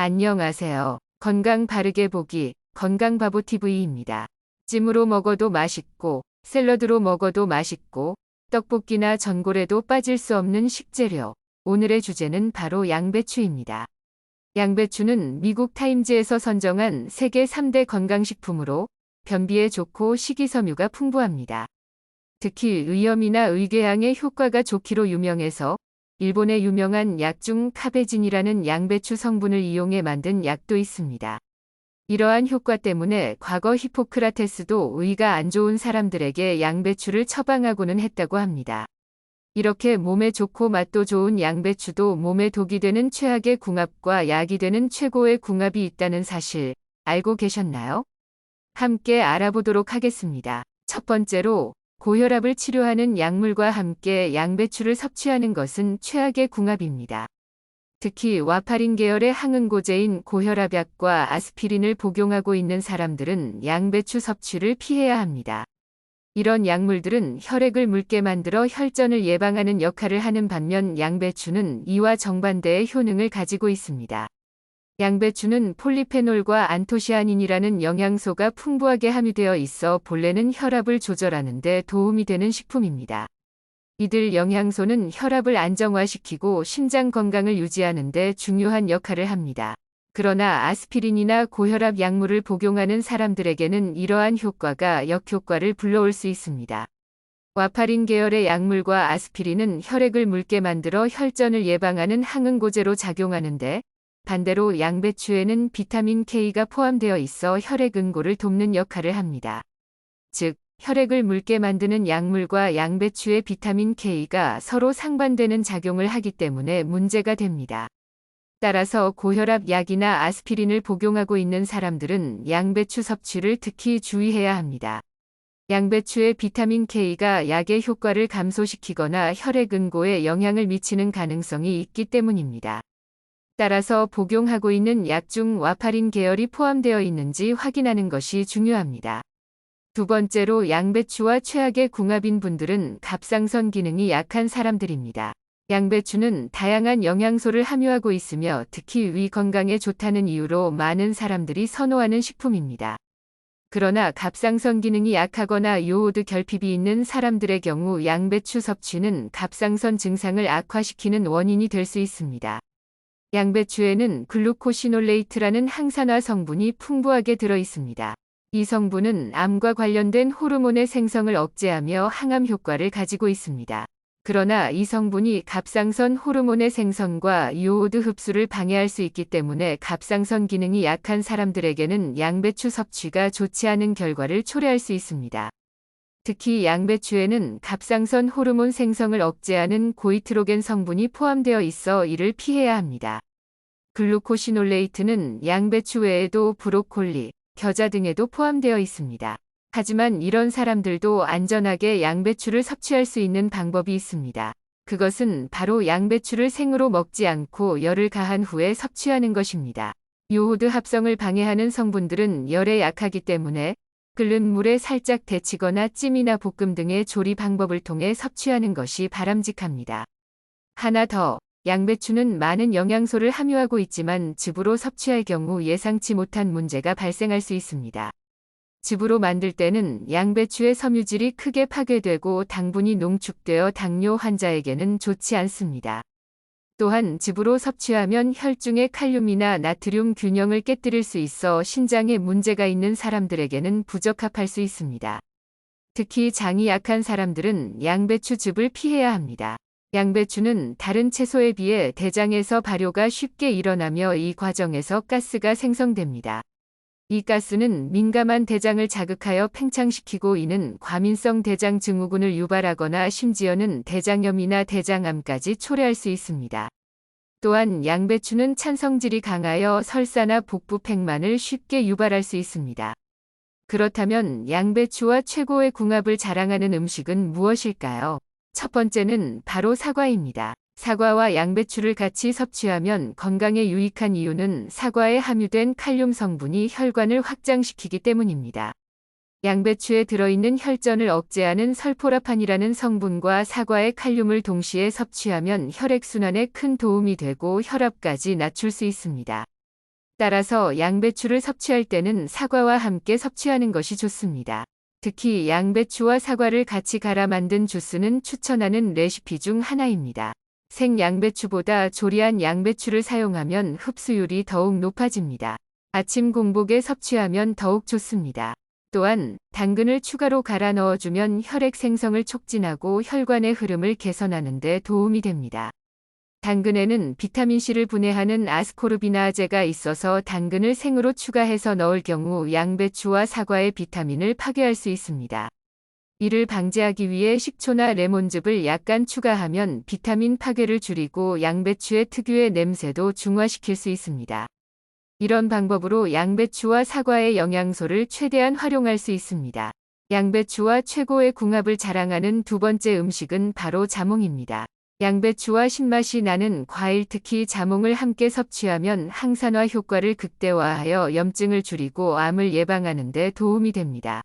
안녕하세요. 건강 바르게 보기 건강바보TV입니다. 찜으로 먹어도 맛있고 샐러드로 먹어도 맛있고 떡볶이나 전골에도 빠질 수 없는 식재료. 오늘의 주제는 바로 양배추입니다. 양배추는 미국 타임즈에서 선정한 세계 3대 건강식품으로 변비에 좋고 식이섬유가 풍부합니다. 특히 의염이나 의궤양에 효과가 좋기로 유명해서 일본의 유명한 약 중 카베진이라는 양배추 성분을 이용해 만든 약도 있습니다. 이러한 효과 때문에 과거 히포크라테스도 의가 안 좋은 사람들에게 양배추를 처방하고는 했다고 합니다. 이렇게 몸에 좋고 맛도 좋은 양배추도 몸에 독이 되는 최악의 궁합과 약이 되는 최고의 궁합이 있다는 사실 알고 계셨나요? 함께 알아보도록 하겠습니다. 첫 번째로 고혈압을 치료하는 약물과 함께 양배추를 섭취하는 것은 최악의 궁합입니다. 특히 와파린 계열의 항응고제인 고혈압약과 아스피린을 복용하고 있는 사람들은 양배추 섭취를 피해야 합니다. 이런 약물들은 혈액을 묽게 만들어 혈전을 예방하는 역할을 하는 반면 양배추는 이와 정반대의 효능을 가지고 있습니다. 양배추는 폴리페놀과 안토시아닌이라는 영양소가 풍부하게 함유되어 있어 본래는 혈압을 조절하는 데 도움이 되는 식품입니다. 이들 영양소는 혈압을 안정화시키고 심장 건강을 유지하는 데 중요한 역할을 합니다. 그러나 아스피린이나 고혈압 약물을 복용하는 사람들에게는 이러한 효과가 역효과를 불러올 수 있습니다. 와파린 계열의 약물과 아스피린은 혈액을 묽게 만들어 혈전을 예방하는 항응고제로 작용하는데 반대로 양배추에는 비타민 K가 포함되어 있어 혈액 응고를 돕는 역할을 합니다. 즉, 혈액을 묽게 만드는 약물과 양배추의 비타민 K가 서로 상반되는 작용을 하기 때문에 문제가 됩니다. 따라서 고혈압 약이나 아스피린을 복용하고 있는 사람들은 양배추 섭취를 특히 주의해야 합니다. 양배추의 비타민 K가 약의 효과를 감소시키거나 혈액 응고에 영향을 미치는 가능성이 있기 때문입니다. 따라서 복용하고 있는 약 중 와파린 계열이 포함되어 있는지 확인하는 것이 중요합니다. 두 번째로 양배추와 최악의 궁합인 분들은 갑상선 기능이 약한 사람들입니다. 양배추는 다양한 영양소를 함유하고 있으며 특히 위 건강에 좋다는 이유로 많은 사람들이 선호하는 식품입니다. 그러나 갑상선 기능이 약하거나 요오드 결핍이 있는 사람들의 경우 양배추 섭취는 갑상선 증상을 악화시키는 원인이 될 수 있습니다. 양배추에는 글루코시놀레이트라는 항산화 성분이 풍부하게 들어 있습니다. 이 성분은 암과 관련된 호르몬의 생성을 억제하며 항암 효과를 가지고 있습니다. 그러나 이 성분이 갑상선 호르몬의 생성과 요오드 흡수를 방해할 수 있기 때문에 갑상선 기능이 약한 사람들에게는 양배추 섭취가 좋지 않은 결과를 초래할 수 있습니다. 특히 양배추에는 갑상선 호르몬 생성을 억제하는 고이트로겐 성분이 포함되어 있어 이를 피해야 합니다. 글루코시놀레이트는 양배추 외에도 브로콜리, 겨자 등에도 포함되어 있습니다. 하지만 이런 사람들도 안전하게 양배추를 섭취할 수 있는 방법이 있습니다. 그것은 바로 양배추를 생으로 먹지 않고 열을 가한 후에 섭취하는 것입니다. 요오드 합성을 방해하는 성분들은 열에 약하기 때문에 끓는 물에 살짝 데치거나 찜이나 볶음 등의 조리 방법을 통해 섭취하는 것이 바람직합니다. 하나 더, 양배추는 많은 영양소를 함유하고 있지만 즙으로 섭취할 경우 예상치 못한 문제가 발생할 수 있습니다. 즙으로 만들 때는 양배추의 섬유질이 크게 파괴되고 당분이 농축되어 당뇨 환자에게는 좋지 않습니다. 또한 즙으로 섭취하면 혈중의 칼륨이나 나트륨 균형을 깨뜨릴 수 있어 신장에 문제가 있는 사람들에게는 부적합할 수 있습니다. 특히 장이 약한 사람들은 양배추 즙을 피해야 합니다. 양배추는 다른 채소에 비해 대장에서 발효가 쉽게 일어나며 이 과정에서 가스가 생성됩니다. 이 가스는 민감한 대장을 자극하여 팽창시키고 이는 과민성 대장 증후군을 유발하거나 심지어는 대장염이나 대장암까지 초래할 수 있습니다. 또한 양배추는 찬성질이 강하여 설사나 복부 팽만을 쉽게 유발할 수 있습니다. 그렇다면 양배추와 최고의 궁합을 자랑하는 음식은 무엇일까요? 첫 번째는 바로 사과입니다. 사과와 양배추를 같이 섭취하면 건강에 유익한 이유는 사과에 함유된 칼륨 성분이 혈관을 확장시키기 때문입니다. 양배추에 들어있는 혈전을 억제하는 설포라판이라는 성분과 사과의 칼륨을 동시에 섭취하면 혈액순환에 큰 도움이 되고 혈압까지 낮출 수 있습니다. 따라서 양배추를 섭취할 때는 사과와 함께 섭취하는 것이 좋습니다. 특히 양배추와 사과를 같이 갈아 만든 주스는 추천하는 레시피 중 하나입니다. 생 양배추보다 조리한 양배추를 사용하면 흡수율이 더욱 높아집니다. 아침 공복에 섭취하면 더욱 좋습니다. 또한 당근을 추가로 갈아 넣어주면 혈액 생성을 촉진하고 혈관의 흐름을 개선하는 데 도움이 됩니다. 당근에는 비타민C를 분해하는 아스코르비나아제가 있어서 당근을 생으로 추가해서 넣을 경우 양배추와 사과의 비타민을 파괴할 수 있습니다. 이를 방지하기 위해 식초나 레몬즙을 약간 추가하면 비타민 파괴를 줄이고 양배추의 특유의 냄새도 중화시킬 수 있습니다. 이런 방법으로 양배추와 사과의 영양소를 최대한 활용할 수 있습니다. 양배추와 최고의 궁합을 자랑하는 두 번째 음식은 바로 자몽입니다. 양배추와 신맛이 나는 과일 특히 자몽을 함께 섭취하면 항산화 효과를 극대화하여 염증을 줄이고 암을 예방하는 데 도움이 됩니다.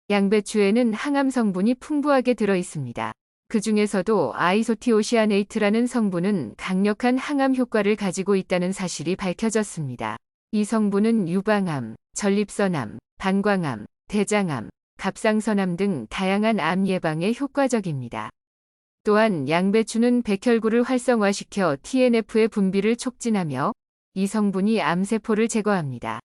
양배추에는 항암 성분이 풍부하게 들어 있습니다. 그 중에서도 아이소티오시아네이트라는 성분은 강력한 항암 효과를 가지고 있다는 사실이 밝혀졌습니다. 이 성분은 유방암, 전립선암, 방광암, 대장암, 갑상선암 등 다양한 암 예방에 효과적입니다. 또한 양배추는 백혈구를 활성화시켜 TNF의 분비를 촉진하며 이 성분이 암세포를 제거합니다.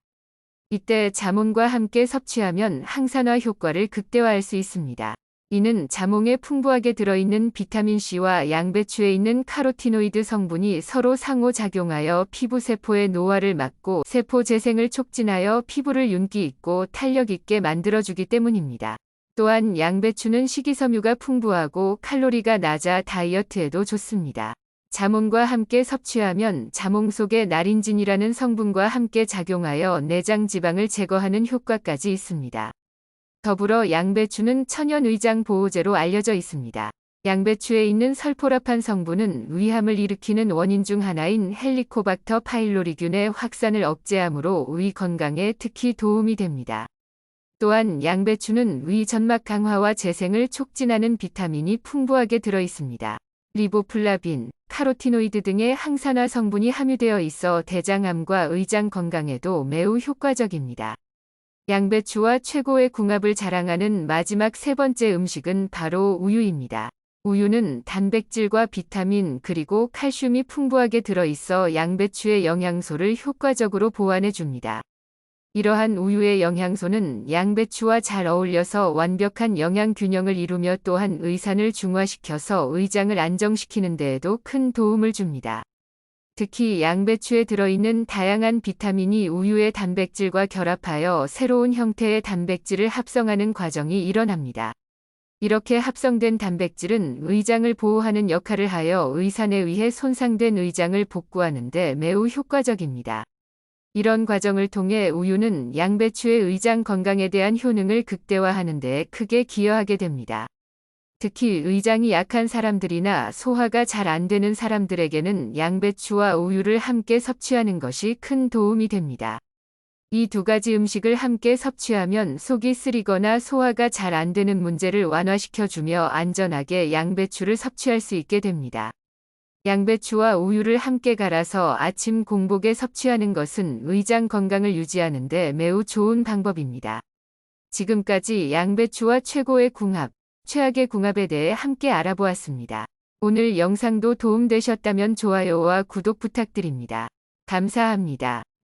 이때 자몽과 함께 섭취하면 항산화 효과를 극대화할 수 있습니다. 이는 자몽에 풍부하게 들어있는 비타민C와 양배추에 있는 카로티노이드 성분이 서로 상호작용하여 피부세포의 노화를 막고 세포 재생을 촉진하여 피부를 윤기 있고 탄력 있게 만들어주기 때문입니다. 또한 양배추는 식이섬유가 풍부하고 칼로리가 낮아 다이어트에도 좋습니다. 자몽과 함께 섭취하면 자몽 속의 나린진이라는 성분과 함께 작용하여 내장 지방을 제거하는 효과까지 있습니다. 더불어 양배추는 천연 위장 보호제로 알려져 있습니다. 양배추에 있는 설포라판 성분은 위암을 일으키는 원인 중 하나인 헬리코박터 파일로리균의 확산을 억제하므로 위 건강에 특히 도움이 됩니다. 또한 양배추는 위 점막 강화와 재생을 촉진하는 비타민이 풍부하게 들어 있습니다. 리보플라빈, 카로티노이드 등의 항산화 성분이 함유되어 있어 대장암과 의장 건강에도 매우 효과적입니다. 양배추와 최고의 궁합을 자랑하는 마지막 세 번째 음식은 바로 우유입니다. 우유는 단백질과 비타민 그리고 칼슘이 풍부하게 들어있어 양배추의 영양소를 효과적으로 보완해 줍니다. 이러한 우유의 영양소는 양배추와 잘 어울려서 완벽한 영양 균형을 이루며 또한 의산을 중화시켜서 의장을 안정시키는 데에도 큰 도움을 줍니다. 특히 양배추에 들어있는 다양한 비타민이 우유의 단백질과 결합하여 새로운 형태의 단백질을 합성하는 과정이 일어납니다. 이렇게 합성된 단백질은 의장을 보호하는 역할을 하여 의산에 의해 손상된 의장을 복구하는 데 매우 효과적입니다. 이런 과정을 통해 우유는 양배추의 의장 건강에 대한 효능을 극대화하는 데 크게 기여하게 됩니다. 특히 의장이 약한 사람들이나 소화가 잘 안 되는 사람들에게는 양배추와 우유를 함께 섭취하는 것이 큰 도움이 됩니다. 이 두 가지 음식을 함께 섭취하면 속이 쓰리거나 소화가 잘 안 되는 문제를 완화시켜주며 안전하게 양배추를 섭취할 수 있게 됩니다. 양배추와 우유를 함께 갈아서 아침 공복에 섭취하는 것은 의장 건강을 유지하는 데 매우 좋은 방법입니다. 지금까지 양배추와 최고의 궁합, 최악의 궁합에 대해 함께 알아보았습니다. 오늘 영상도 도움되셨다면 좋아요와 구독 부탁드립니다. 감사합니다.